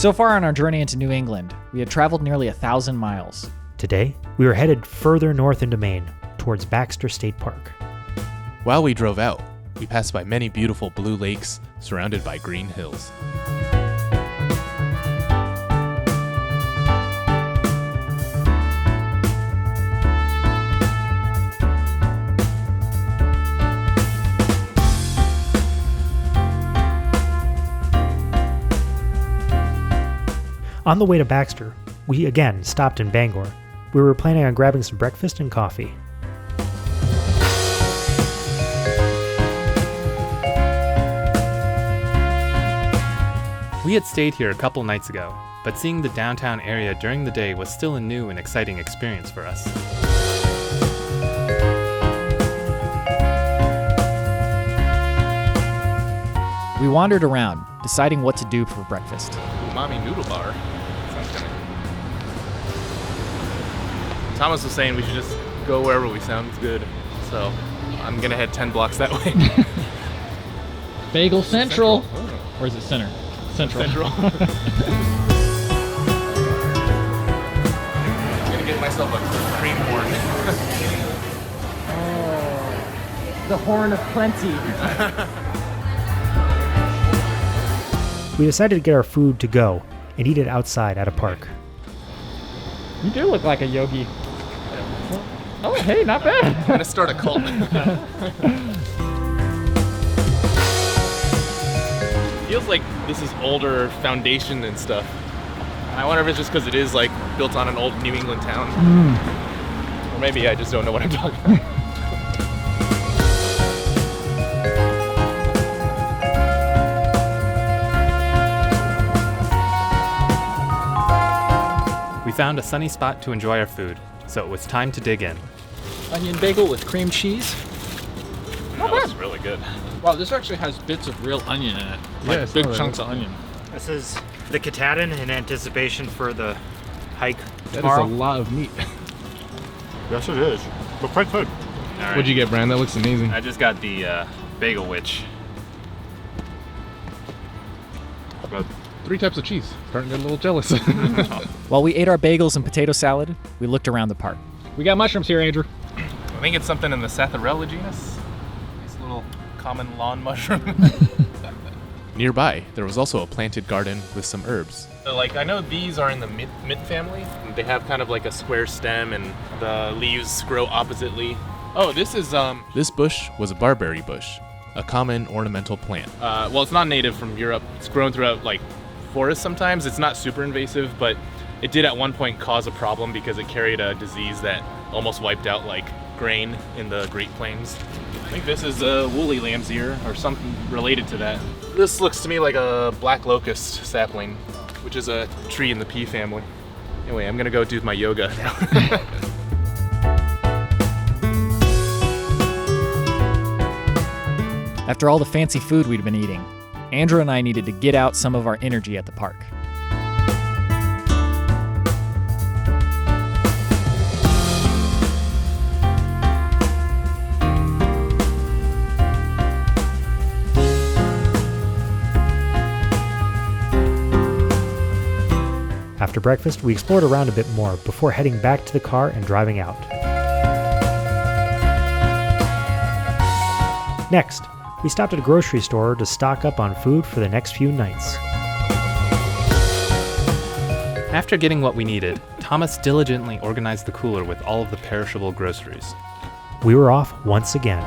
So far on our journey into New England, we had traveled nearly 1,000 miles. Today, we were headed further north into Maine, towards Baxter State Park. While we drove out, we passed by many beautiful blue lakes surrounded by green hills. On the way to Baxter, we again stopped in Bangor. We were planning on grabbing some breakfast and coffee. We had stayed here a couple nights ago, but seeing the downtown area during the day was still a new and exciting experience for us. We wandered around, deciding what to do for breakfast. Umami noodle bar. Sounds kind of... Thomas was saying we should just go wherever we sounds good, so I'm gonna head 10 blocks that way. Bagel Central. Or is it Center? Central. I'm gonna get myself a cream horn. The horn of plenty. We decided to get our food to go and eat it outside at a park. You do look like a yogi. Oh, hey, not bad. I'm gonna start a cult. Feels like this is older foundation and stuff. I wonder if it's just because it is like built on an old New England town. Or maybe I just don't know what I'm talking about. We found a sunny spot to enjoy our food, so it was time to dig in. Onion bagel with cream cheese. That looks really good. Wow, this actually has bits of real onion in it. Like big chunks of onion. This is the Katahdin in anticipation for the hike That tomorrow. is a lot of meat. Yes, it is. But quite good. All right. What'd you get, Brian? That looks amazing. I just got the bagel witch. But 3 types of cheese. Starting to get a little jealous. While we ate our bagels and potato salad, we looked around the park. We got mushrooms here, Andrew. I think it's something in the Satharella genus. Nice little common lawn mushroom. Nearby, there was also a planted garden with some herbs. Like, I know these are in the mint family. They have kind of like a square stem and the leaves grow oppositely. Oh, this is, This bush was a barberry bush, a common ornamental plant. Well, it's not native from Europe. It's grown throughout, like, forests sometimes. It's not super invasive, but it did at one point cause a problem because it carried a disease that almost wiped out, like, grain in the Great Plains. I think this is a woolly lamb's ear or something related to that. This looks to me like a black locust sapling, which is a tree in the pea family. Anyway, I'm gonna go do my yoga now. After all the fancy food we'd been eating, Andrew and I needed to get out some of our energy at the park. After breakfast, we explored around a bit more before heading back to the car and driving out. Next, we stopped at a grocery store to stock up on food for the next few nights. After getting what we needed, Thomas diligently organized the cooler with all of the perishable groceries. We were off once again.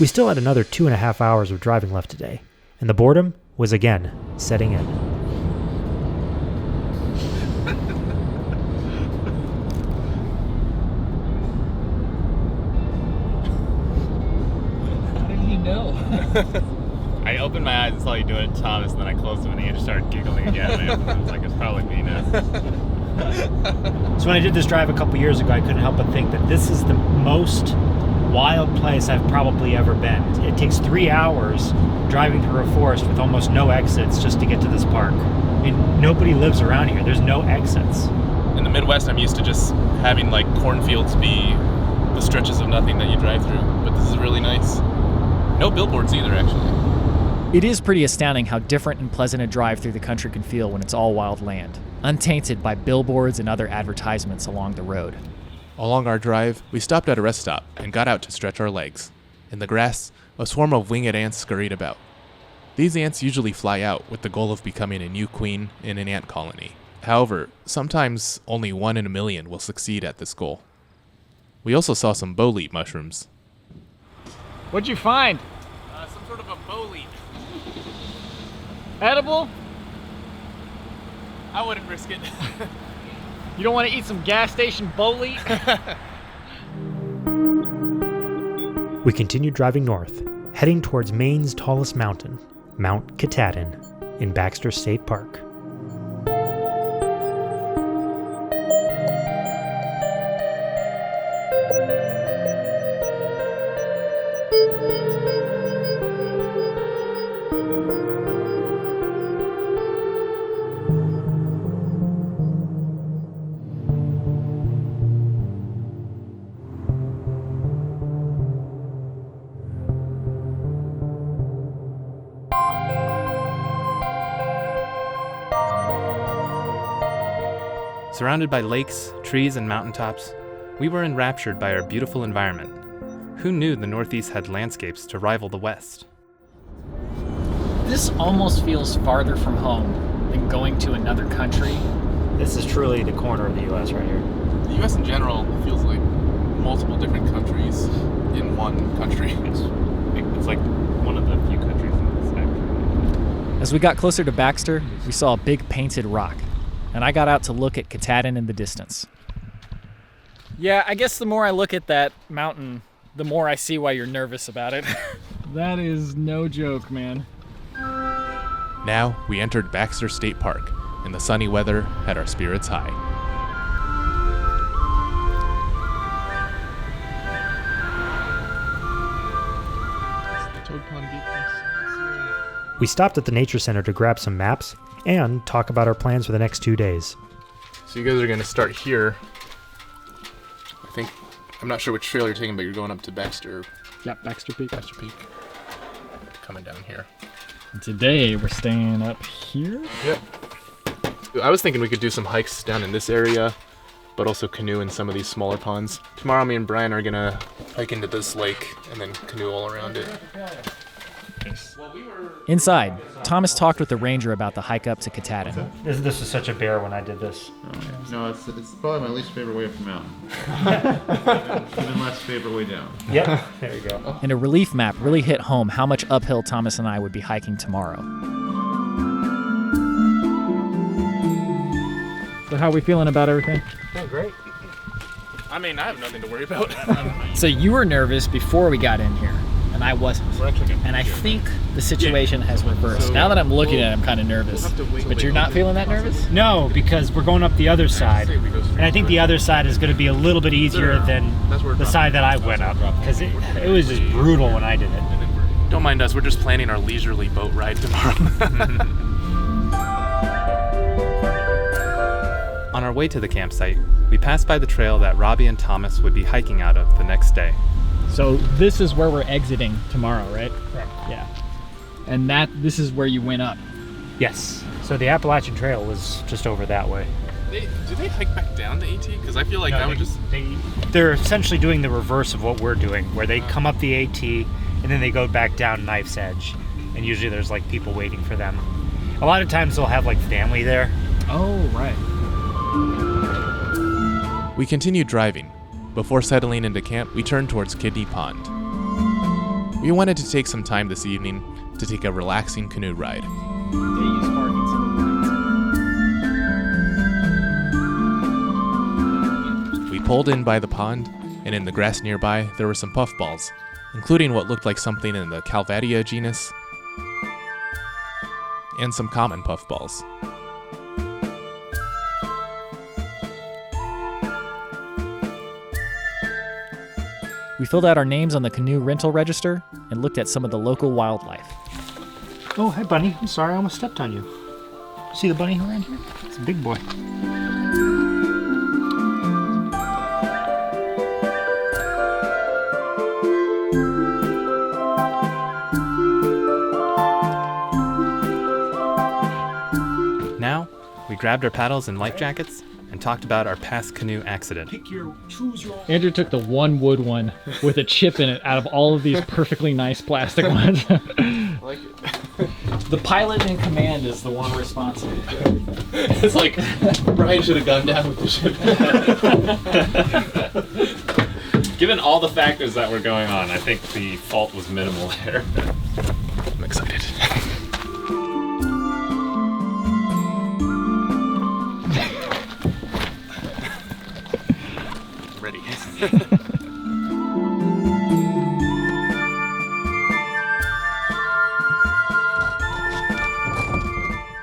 We still had another 2.5 hours of driving left today, and the boredom was again setting in. How did he know? I opened my eyes and saw you doing it to Thomas, and then I closed them and he just started giggling again. I was like, it's probably me now. So when I did this drive a couple years ago, I couldn't help but think that this is the most wild place I've probably ever been. It takes 3 hours driving through a forest with almost no exits just to get to this park. I mean, nobody lives around here. There's no exits. In the Midwest, I'm used to just having like cornfields be the stretches of nothing that you drive through, but this is really nice. No billboards either, actually. It is pretty astounding how different and pleasant a drive through the country can feel when it's all wild land, untainted by billboards and other advertisements along the road. Along our drive, we stopped at a rest stop and got out to stretch our legs. In the grass, a swarm of winged ants scurried about. These ants usually fly out with the goal of becoming a new queen in an ant colony. However, sometimes only 1 in a million will succeed at this goal. We also saw some bolete mushrooms. What'd you find? Some sort of a bolete. Edible? I wouldn't risk it. You don't want to eat some gas station bolete? We continued driving north, heading towards Maine's tallest mountain, Mount Katahdin, in Baxter State Park. Surrounded by lakes, trees, and mountaintops, we were enraptured by our beautiful environment. Who knew the Northeast had landscapes to rival the West? This almost feels farther from home than going to another country. This is truly the corner of the U.S. right here. The U.S. in general feels like multiple different countries in one country. It's like one of the few countries in this actually. As we got closer to Baxter, we saw a big painted rock, and I got out to look at Katahdin in the distance. Yeah, I guess the more I look at that mountain, the more I see why you're nervous about it. That is no joke, man. Now, we entered Baxter State Park, and the sunny weather had our spirits high. We stopped at the Nature Center to grab some maps and talk about our plans for the next 2 days. So you guys are going to start here. I'm not sure which trail you're taking, but you're going up to Baxter. Yep, Baxter Peak. Baxter Peak. Coming down here. Today we're staying up here. Yep. I was thinking we could do some hikes down in this area, but also canoe in some of these smaller ponds. Tomorrow me and Brian are going to hike into this lake and then canoe all around it. Inside, Thomas talked with the ranger about the hike up to Katahdin. This was such a bear when I did this. No, it's probably my least favorite way up the mountain. Even less favorite way down. Yep, there you go. And a relief map really hit home how much uphill Thomas and I would be hiking tomorrow. So how are we feeling about everything? Yeah, great. I mean, I have nothing to worry about. So you were nervous before we got in here, and I wasn't. And I think the situation has reversed. Now that I'm looking at it, I'm kind of nervous. But you're not feeling that nervous? No, because we're going up the other side. And I think the other side is going to be a little bit easier than the side that I went up. Because it was just brutal when I did it. Don't mind us, we're just planning our leisurely boat ride tomorrow. On our way to the campsite, we passed by the trail that Robbie and Thomas would be hiking out of the next day. So this is where we're exiting tomorrow, right? Correct. Yeah. And this is where you went up. Yes. So the Appalachian Trail was just over that way. Do they hike back down to AT? Because I feel like they're essentially doing the reverse of what we're doing, where they come up the AT and then they go back down Knife's Edge. And usually there's like people waiting for them. A lot of times they'll have like family there. Oh, right. We continued driving. Before settling into camp, we turned towards Kidney Pond. We wanted to take some time this evening to take a relaxing canoe ride. We pulled in by the pond, and in the grass nearby, there were some puffballs, including what looked like something in the Calvadia genus, and some common puffballs. We filled out our names on the canoe rental register and looked at some of the local wildlife. Oh, hi, bunny. I'm sorry, I almost stepped on you. See the bunny around here? It's a big boy. grabbed our paddles and life jackets and talked about our past canoe accident. Andrew took the one wood one with a chip in it out of all of these perfectly nice plastic ones. I like it. The pilot in command is the one responsible. It's like Brian should have gone down with the ship. Given all the factors that were going on, I think the fault was minimal there. I'm excited. Ready.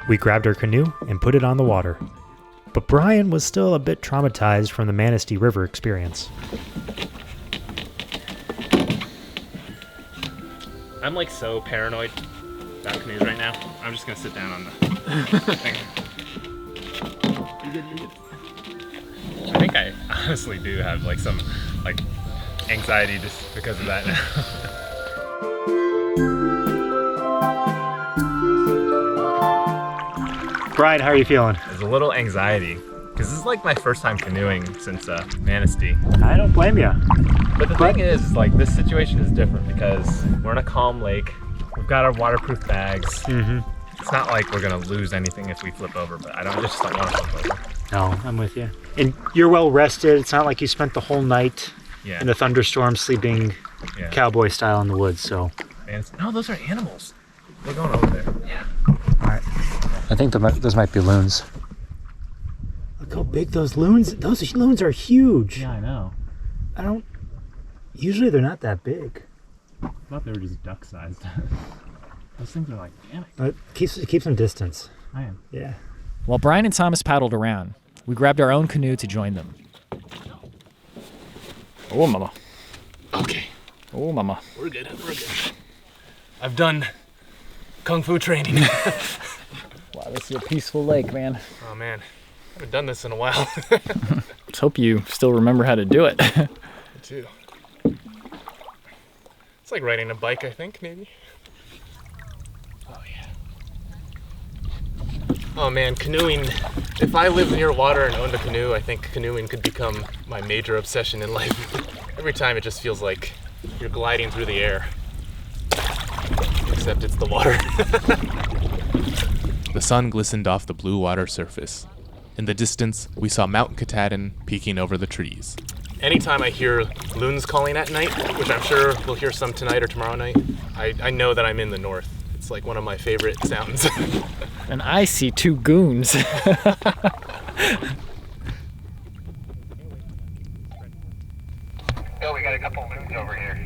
We grabbed our canoe and put it on the water. But Brian was still a bit traumatized from the Manistee River experience. I'm like so paranoid about canoes right now. I'm just gonna sit down on the thing. I think I honestly do have like some like anxiety just because of that now. Brian, how are you feeling? There's a little anxiety because this is like my first time canoeing since Manistee. I don't blame you. But the thing is, like, this situation is different because we're in a calm lake. We've got our waterproof bags. Mm-hmm. It's not like we're gonna lose anything if we flip over, but I just don't want to flip over. No, I'm with you. And you're well rested. It's not like you spent the whole night in a thunderstorm sleeping cowboy style in the woods, so. No, those are animals. They're going over there. Yeah. All right. I think those might be loons. Look how big those loons are huge. Yeah, I know. Usually they're not that big. I thought they were just duck-sized. Those things are like panic. But keep some distance. I am. Yeah. While Brian and Thomas paddled around, we grabbed our own canoe to join them. Oh, mama. Okay. Oh, mama. We're good. I've done Kung Fu training. Wow, this is a peaceful lake, man. Oh man, I haven't done this in a while. Let's hope you still remember how to do it. Me too. It's like riding a bike, I think, maybe. Oh yeah. Oh man, canoeing. If I lived near water and owned a canoe, I think canoeing could become my major obsession in life. Every time it just feels like you're gliding through the air. Except it's the water. The sun glistened off the blue water surface. In the distance, we saw Mount Katahdin peeking over the trees. Anytime I hear loons calling at night, which I'm sure we'll hear some tonight or tomorrow night, I know that I'm in the north. It's like one of my favorite sounds. And I see two goons. Oh, we got a couple loons over here.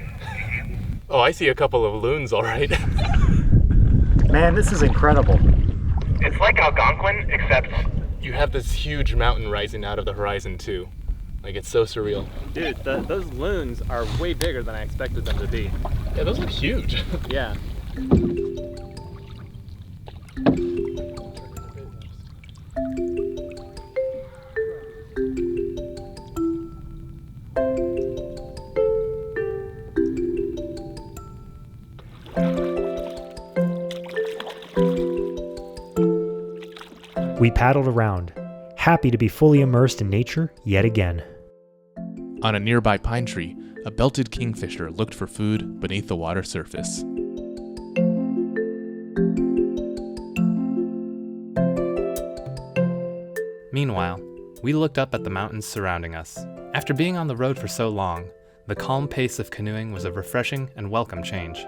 Oh, I see a couple of loons, all right. Man, this is incredible. It's like Algonquin, except You have this huge mountain rising out of the horizon too. Like, it's so surreal. Dude, those loons are way bigger than I expected them to be. Yeah, those look huge. Yeah. We paddled around, happy to be fully immersed in nature yet again. On a nearby pine tree, a belted kingfisher looked for food beneath the water surface. Meanwhile, we looked up at the mountains surrounding us. After being on the road for so long, the calm pace of canoeing was a refreshing and welcome change.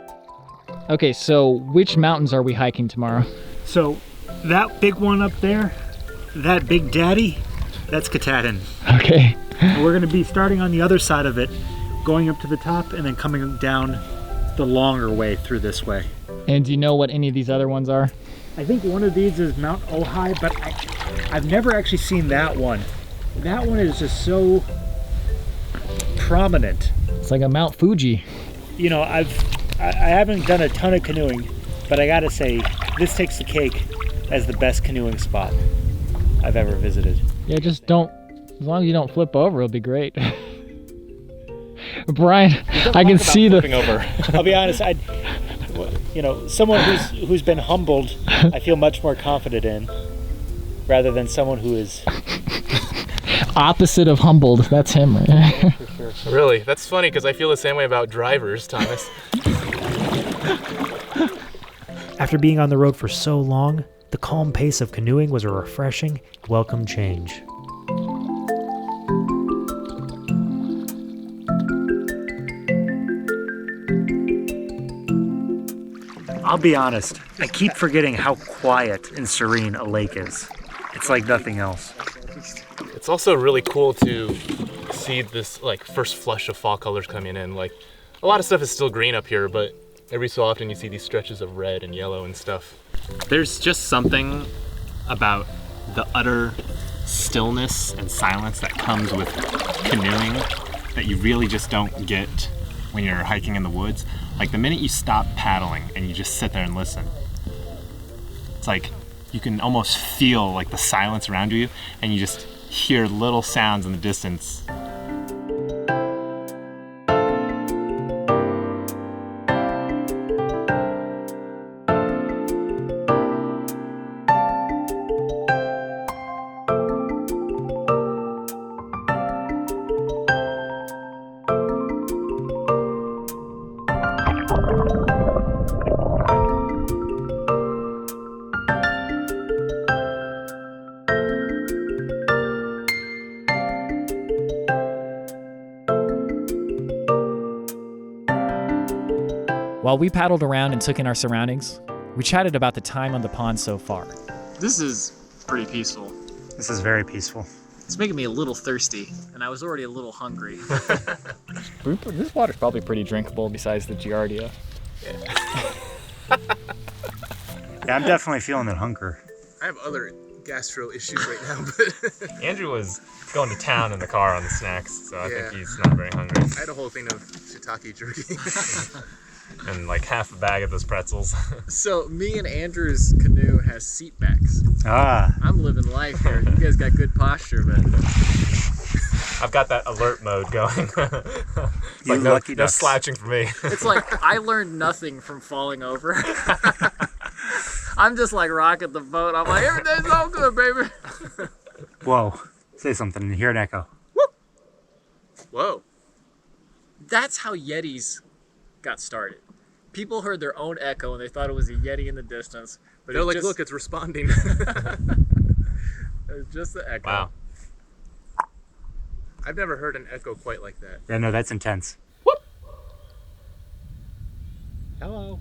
Okay, so which mountains are we hiking tomorrow? So, that big one up there, that big daddy, that's Katahdin. Okay. And we're gonna be starting on the other side of it, going up to the top and then coming down the longer way through this way. And do you know what any of these other ones are? I think one of these is Mount Ojai, but I've never actually seen that one. That one is just so prominent. It's like a Mount Fuji. You know, I haven't done a ton of canoeing, but I gotta say, this takes the cake as the best canoeing spot I've ever visited. Yeah, just don't, as long as you don't flip over, it'll be great. Brian, I can see the... over. I'll be honest, you know, someone who's been humbled, I feel much more confident in. rather than someone who is Opposite of humbled. That's him, right? for sure. Really? That's funny because I feel the same way about drivers, Thomas. After being on the road for so long, the calm pace of canoeing was a refreshing, welcome change. I'll be honest, I keep forgetting how quiet and serene a lake is. It's like nothing else. It's also really cool to see this like first flush of fall colors coming in. Like a lot of stuff is still green up here, but every so often you see these stretches of red and yellow and stuff. There's just something about the utter stillness and silence that comes with canoeing that you really just don't get when you're hiking in the woods. Like the minute you stop paddling and you just sit there and listen, it's like you can almost feel like the silence around you and you just hear little sounds in the distance. While we paddled around and took in our surroundings, we chatted about the time on the pond so far. This is pretty peaceful. This is very peaceful. It's making me a little thirsty, and I was already a little hungry. This water's probably pretty drinkable besides the Giardia. Yeah, I'm definitely feeling that hunger. I have other gastro issues right now, but Andrew was going to town in the car on the snacks, so I think he's not very hungry. I had a whole thing of shiitake jerky. And like half a bag of those pretzels. So me and Andrew's canoe has seat backs. Ah. I'm living life here. You guys got good posture, but I've got that alert mode going. You like lucky no ducks. slouching for me. it's like I learned nothing from falling over. I'm just like rocking the boat. I'm like, everything's all good, baby. Whoa. Say something and hear an echo. Whoa. That's how Yetis got started. People heard their own echo and they thought it was a Yeti in the distance. But they're it like, just, look, it's responding. it was just the echo. Wow. I've never heard an echo quite like that. Yeah, no, that's intense. Hello.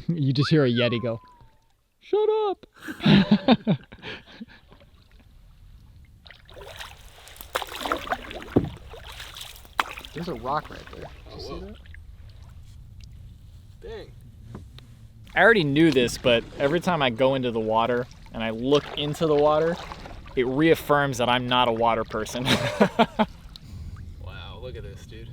You just hear a Yeti go, "Shut up." There's a rock right there. Did you see that? Dang. I already knew this, but every time I go into the water and I look into the water, it reaffirms that I'm not a water person. Wow, look at this, dude.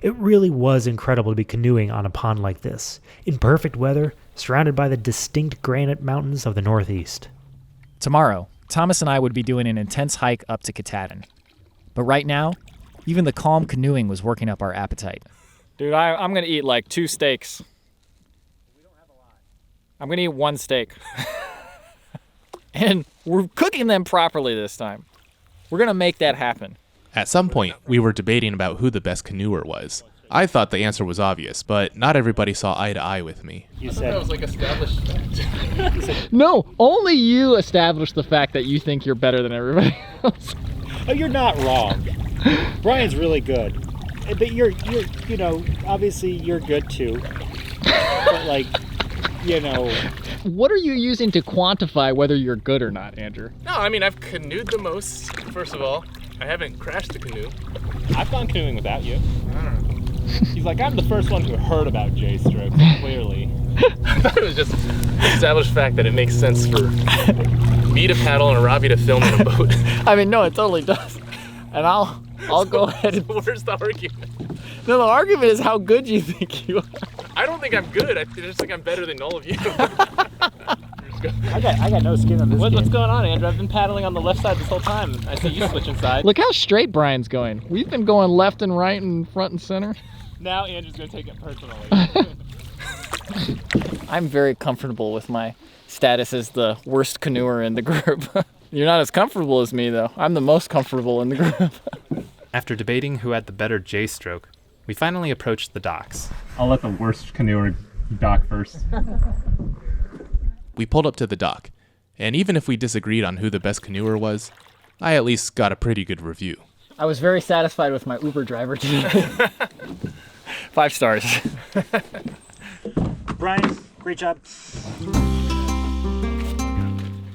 It really was incredible to be canoeing on a pond like this, in perfect weather, surrounded by the distinct granite mountains of the Northeast. Tomorrow, Thomas and I would be doing an intense hike up to Katahdin. But right now, even the calm canoeing was working up our appetite. Dude, I'm gonna eat like 2 steaks. I'm gonna eat 1 steak. And we're cooking them properly this time. We're gonna make that happen. At some point, we were debating about who the best canoeer was. I thought the answer was obvious, but not everybody saw eye to eye with me. You That said, was like established fact. No, only you established the fact that you think you're better than everybody else. oh, you're not wrong. Brian's really good. But you're, you know, obviously you're good too. But like, you know. What are you using to quantify whether you're good or not, Andrew? No, I mean, I've canoed the most, first of all. I haven't crashed a canoe. I've gone canoeing without you. I don't know. He's like, I'm the first one who heard about J-strokes, clearly. I thought it was just established fact that it makes sense for me to paddle and Robbie to film in a boat. I mean, no, it totally does. And I'll go ahead and... Where's the argument? No, the argument is how good you think you are. I don't think I'm good. I just think I'm better than all of you. I got no skin on this What's game. going on, Andrew? I've been paddling on the left side this whole time. I see you switching sides. Look how straight Brian's going. We've been going left and right and front and center. Now Andrew's gonna take it personally. I'm very comfortable with my status as the worst canoeer in the group. You're not as comfortable as me, though. I'm the most comfortable in the group. After debating who had the better J-stroke, we finally approached the docks. I'll let the worst canoeer dock first. We pulled up to the dock, and even if we disagreed on who the best canoeer was, I at least got a pretty good review. I was very satisfied with my Uber driver today. 5 stars. Brian, great job.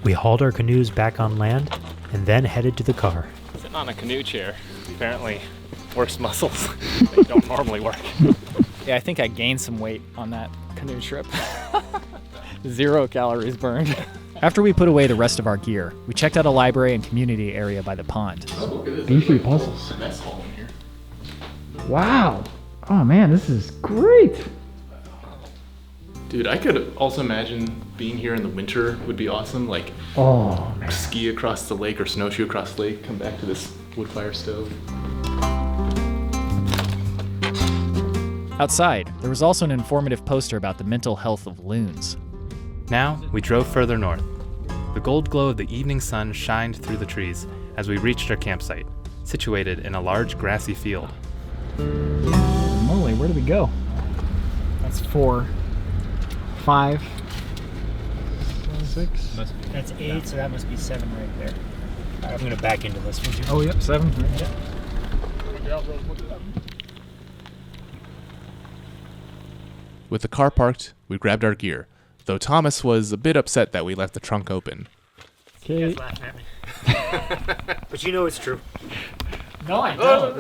We hauled our canoes back on land and then headed to the car. Sitting on a canoe chair apparently works muscles. They don't normally work. Yeah, I think I gained some weight on that canoe trip. 0 calories burned. After we put away the rest of our gear, we checked out a library and community area by the pond. Beefy puzzles. Wow. Oh man, this is great. Dude, I could also imagine being here in the winter would be awesome. Like, Oh man. ski across the lake or snowshoe across the lake, come back to this wood fire stove. Outside, there was also an informative poster about the mental health of loons. Now, we drove further north. The gold glow of the evening sun shined through the trees as we reached our campsite, situated in a large grassy field. Moly, where did we go? That's 4, 5, 6. That's 8, so that must be 7 right there. I'm going to back into this one too. Oh, yep, 7. With the car parked, we grabbed our gear, though Thomas was a bit upset that we left the trunk open. You guys laughing at me. But you know it's true. No, I don't.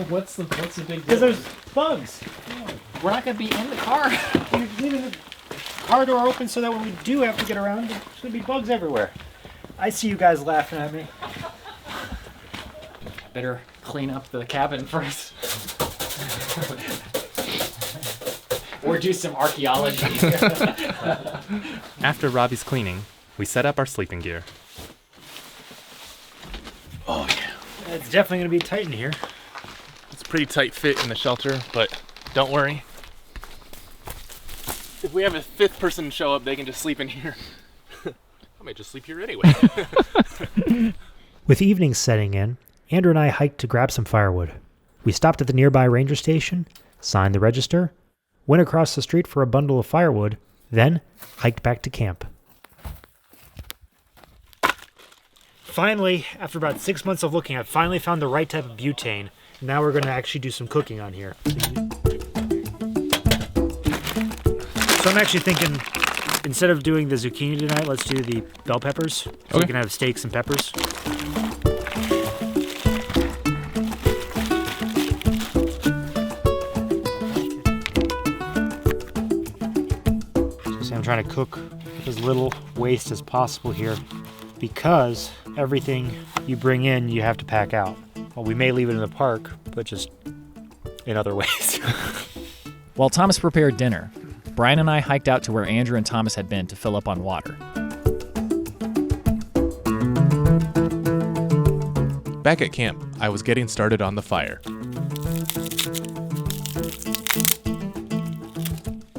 What's the big Because there's bugs. We're not going to be in the car. You're leaving the car door open so that when we do have to get around, there's going to be bugs everywhere. I see you guys laughing at me. Better clean up the cabin first. Or do some archaeology. After Robbie's cleaning, we set up our sleeping gear. Oh yeah. It's definitely going to be tight in here. It's a pretty tight fit in the shelter, but don't worry. If we have a 5th person show up, they can just sleep in here. I might just sleep here anyway. With evening setting in, Andrew and I hiked to grab some firewood. We stopped at the nearby ranger station, signed the register, went across the street for a bundle of firewood, then hiked back to camp. Finally, after about 6 months of looking, I finally found the right type of butane. Now we're going to actually do some cooking on here. So I'm actually thinking, instead of doing the zucchini tonight, let's do the bell peppers. So we can have steaks and peppers. So I'm trying to cook with as little waste as possible here, because everything you bring in, you have to pack out. Well, we may leave it in the park, but just in other ways. While Thomas prepared dinner, Brian and I hiked out to where Andrew and Thomas had been to fill up on water. Back at camp, I was getting started on the fire.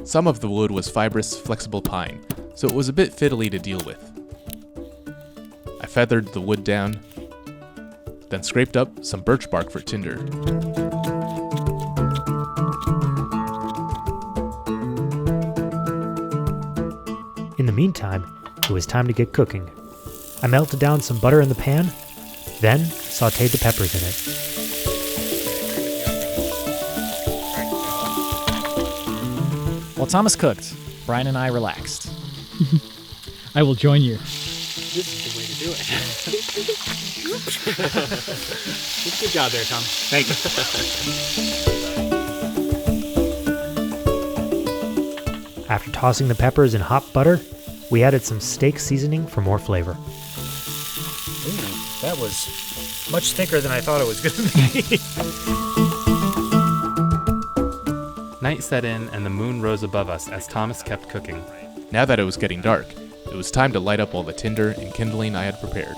Some of the wood was fibrous, flexible pine, so it was a bit fiddly to deal with. I feathered the wood down, then scraped up some birch bark for tinder. In the meantime, it was time to get cooking. I melted down some butter in the pan, then sauteed the peppers in it. While Thomas cooked, Brian and I relaxed. I will join you. This is the way to do it. Good job there, Tom. Thank you. After tossing the peppers in hot butter, we added some steak seasoning for more flavor. Ooh, that was much thicker than I thought it was going to be. Night set in and the moon rose above us as Thomas kept cooking. Now that it was getting dark, it was time to light up all the tinder and kindling I had prepared.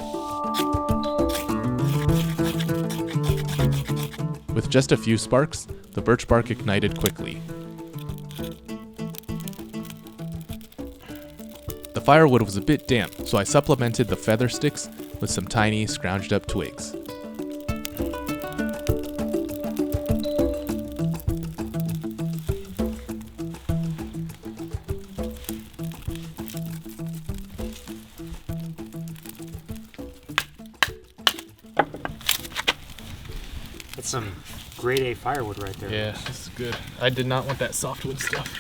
With just a few sparks, the birch bark ignited quickly. firewood was a bit damp, so I supplemented the feather sticks with some tiny, scrounged up twigs. That's some grade A firewood right there. Yeah, this is good. I did not want that softwood stuff.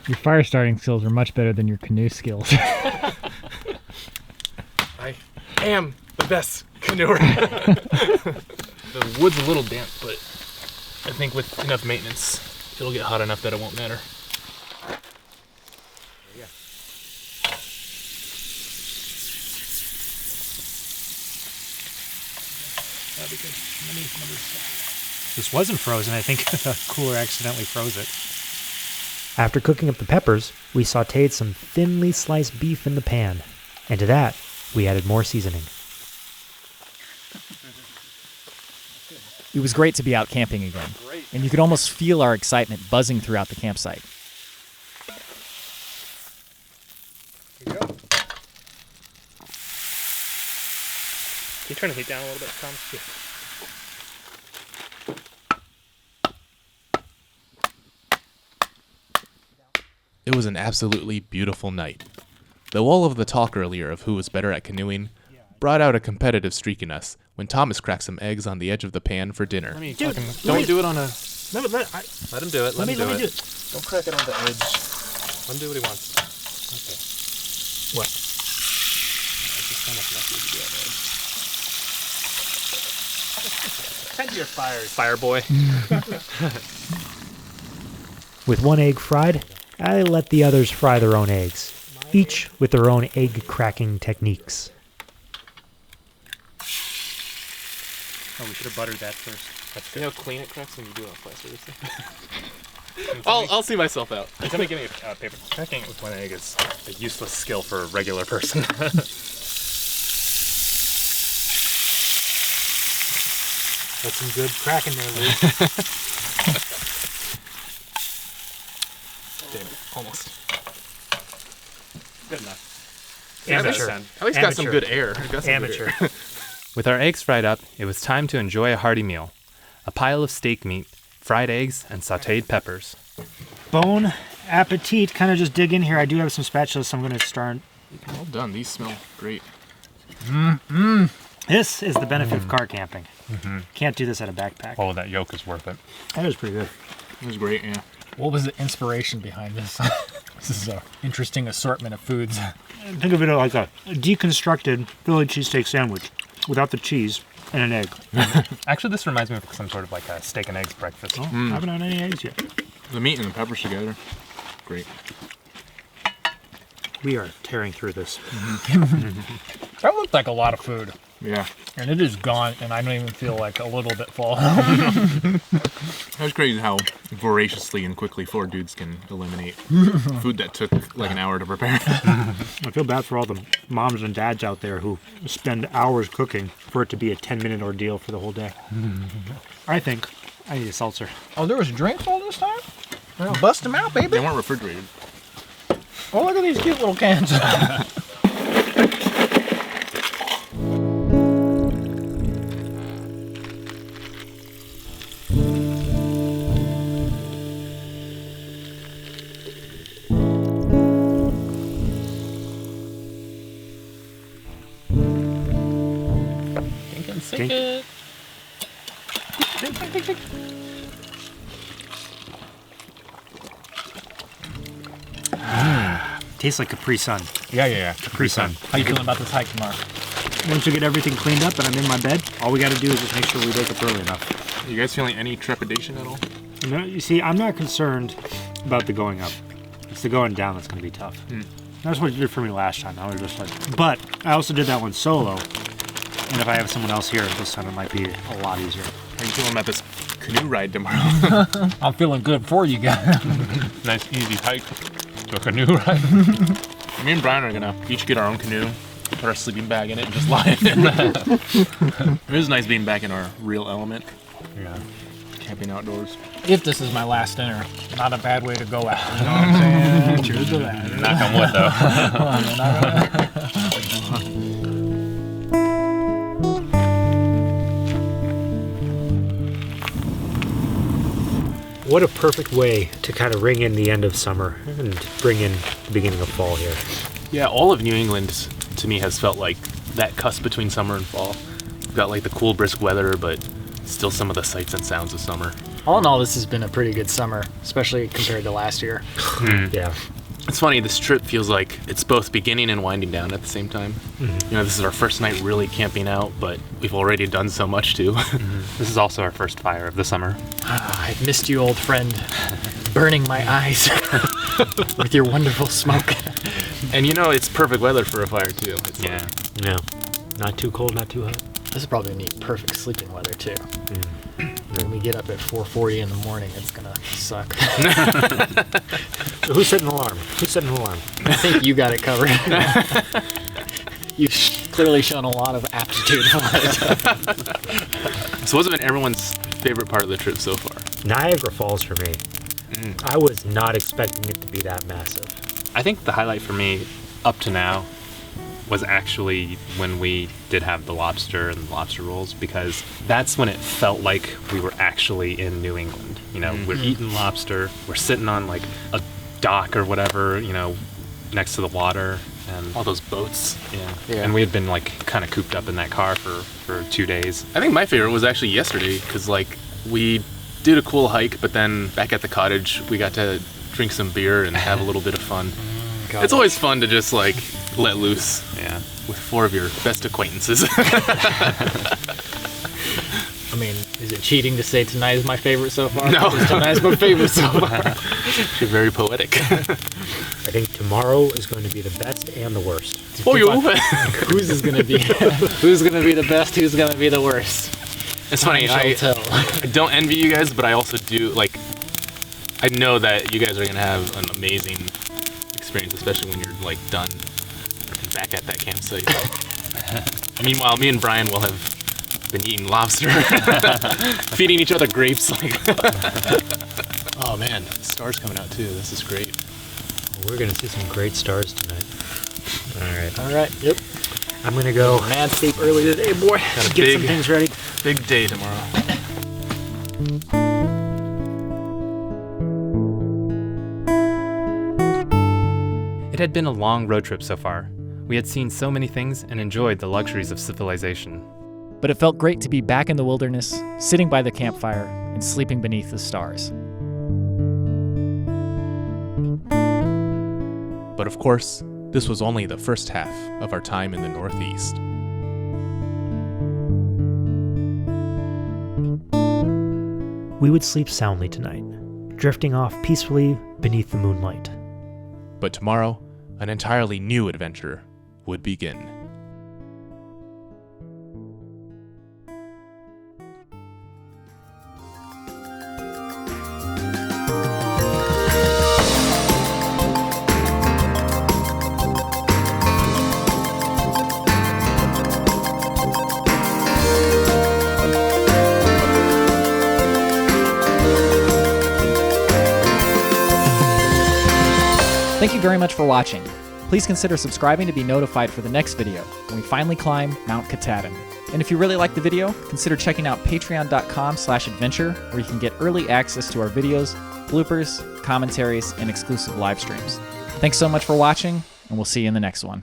Your fire starting skills are much better than your canoe skills. I am the best canoeer. The wood's a little damp, but I think with enough maintenance, it'll get hot enough that it won't matter. That'd be good. This wasn't frozen. I think the cooler accidentally froze it. After cooking up the peppers, we sautéed some thinly sliced beef in the pan. And to that, we added more seasoning. It was great to be out camping again, and you could almost feel our excitement buzzing throughout the campsite. Here you go. Can you turn the heat down a little bit, Tom? Yeah. It was an absolutely beautiful night. Though all of the talk earlier of who was better at canoeing brought out a competitive streak in us when Thomas cracked some eggs on the edge of the pan for dinner. Don't do it on a... Let him do it. Let him do it. Don't crack it on the edge. Let him do what he wants. Okay. What? Just enough to do that. Tend to your fire boy. With one egg fried, I let the others fry their own eggs, each with their own egg cracking techniques. Oh, we should have buttered that first. You know how clean it cracks when you do it on flat surface? I'll see myself out. Somebody give me a paper. Cracking it with one egg is a useless skill for a regular person. That's some good cracking there, Lou. Damn it, almost. Good enough. Amateur. At least got some good air. Amateur. With our eggs fried up, it was time to enjoy a hearty meal. A pile of steak meat, fried eggs, and sautéed peppers. Bon appetit. Kind of just dig in here. I do have some spatulas, so I'm going to start. Well done. These smell great. This is the benefit of car camping. Can't do this at a backpack. Oh, that yolk is worth it. That was pretty good. It was great, yeah. What was the inspiration behind this? This is an interesting assortment of foods. Think of it like a deconstructed Philly cheesesteak sandwich without the cheese and an egg. Actually, this reminds me of some sort of like a steak and eggs breakfast. I haven't had any eggs yet. The meat and the peppers together. Great. We are tearing through this. That looked like a lot of food. Yeah. And it is gone, and I don't even feel like a little bit full. That's crazy how voraciously and quickly 4 dudes can eliminate food that took like an hour to prepare. I feel bad for all the moms and dads out there who spend hours cooking for it to be a 10-minute ordeal for the whole day. I think I need a seltzer. Oh, there was drinks all this time? Bust them out, baby. They weren't refrigerated. Oh, look at these cute little cans. Sink it. Tastes like Capri Sun. Yeah. Capri Sun. How you feeling about this hike tomorrow? Once we get everything cleaned up and I'm in my bed, all we got to do is just make sure we wake up early enough. Are you guys feeling any trepidation at all? No, you see, I'm not concerned about the going up. It's the going down that's going to be tough. That's what you did for me last time. I was just like, but I also did that one solo. And if I have someone else here this time, it might be a lot easier. How are you feeling about this canoe ride tomorrow? I'm feeling good for you guys. Nice easy hike to a canoe ride. Me and Brian are gonna each get our own canoe, put our sleeping bag in it, and just lie in it. It is nice being back in our real element. Yeah. camping outdoors. If this is my last dinner, not a bad way to go out. You know what I'm saying? Cheers to that. Knock on wood, though. What a perfect way to kind of ring in the end of summer and bring in the beginning of fall here. Yeah, all of New England to me has felt like that cusp between summer and fall. We've got like the cool, brisk weather, but still some of the sights and sounds of summer. All in all, this has been a pretty good summer, especially compared to last year. Yeah. It's funny, this trip feels like it's both beginning and winding down at the same time. Mm-hmm. You know, this is our first night really camping out, but we've already done so much too. This is also our first fire of the summer. I've missed you, old friend. Burning my eyes with your wonderful smoke. And you know, it's perfect weather for a fire too. It's Yeah. Yeah. Not too cold, not too hot. This is probably gonna be perfect sleeping weather too. When we get up at 4:40 in the morning, it's gonna suck. So who's setting the alarm? Who's setting the alarm? I think you got it covered. You've clearly shown a lot of aptitude for it. So what's been everyone's favorite part of the trip so far? Niagara Falls for me. I was not expecting it to be that massive. I think the highlight for me up to now was actually when we did have the lobster and the lobster rolls, because that's when it felt like we were actually in New England. You know, we're eating lobster, we're sitting on like a dock or whatever, you know, next to the water, and All those boats. yeah. And we had been like kind of cooped up in that car for 2 days. I think my favorite was actually yesterday, because like we did a cool hike, but then back at the cottage we got to drink some beer and have a little bit of fun. It's always fun to just like let loose. Yeah. With 4 of your best acquaintances. I mean, is it cheating to say tonight is my favorite so far? No. Because tonight's my favorite so far. You're very poetic. I think tomorrow is going to be the best and the worst. Oh, you. Who's gonna be the best? Who's gonna be the worst? It's funny. Time I shall tell. I don't envy you guys, but I also do like. I know that you guys are gonna have an amazing experience, especially when you're like done and back at that campsite. Meanwhile, me and Brian will have been eating lobster, feeding each other grapes. Like, oh man, the stars coming out too. This is great. We're going to see some great stars tonight. All right. Yep. I'm going to go Mad sleep early today, boy. Got a get some big, things ready. big day tomorrow. It had been a long road trip so far. We had seen so many things and enjoyed the luxuries of civilization. But it felt great to be back in the wilderness, sitting by the campfire, and sleeping beneath the stars. But of course, this was only the first half of our time in the Northeast. We would sleep soundly tonight, drifting off peacefully beneath the moonlight. But tomorrow, an entirely new adventure would begin. Thank you very much for watching. Please consider subscribing to be notified for the next video when we finally climb Mount Katahdin. And if you really like the video, consider checking out patreon.com/adventure, where you can get early access to our videos, bloopers, commentaries, and exclusive live streams. Thanks so much for watching, and we'll see you in the next one.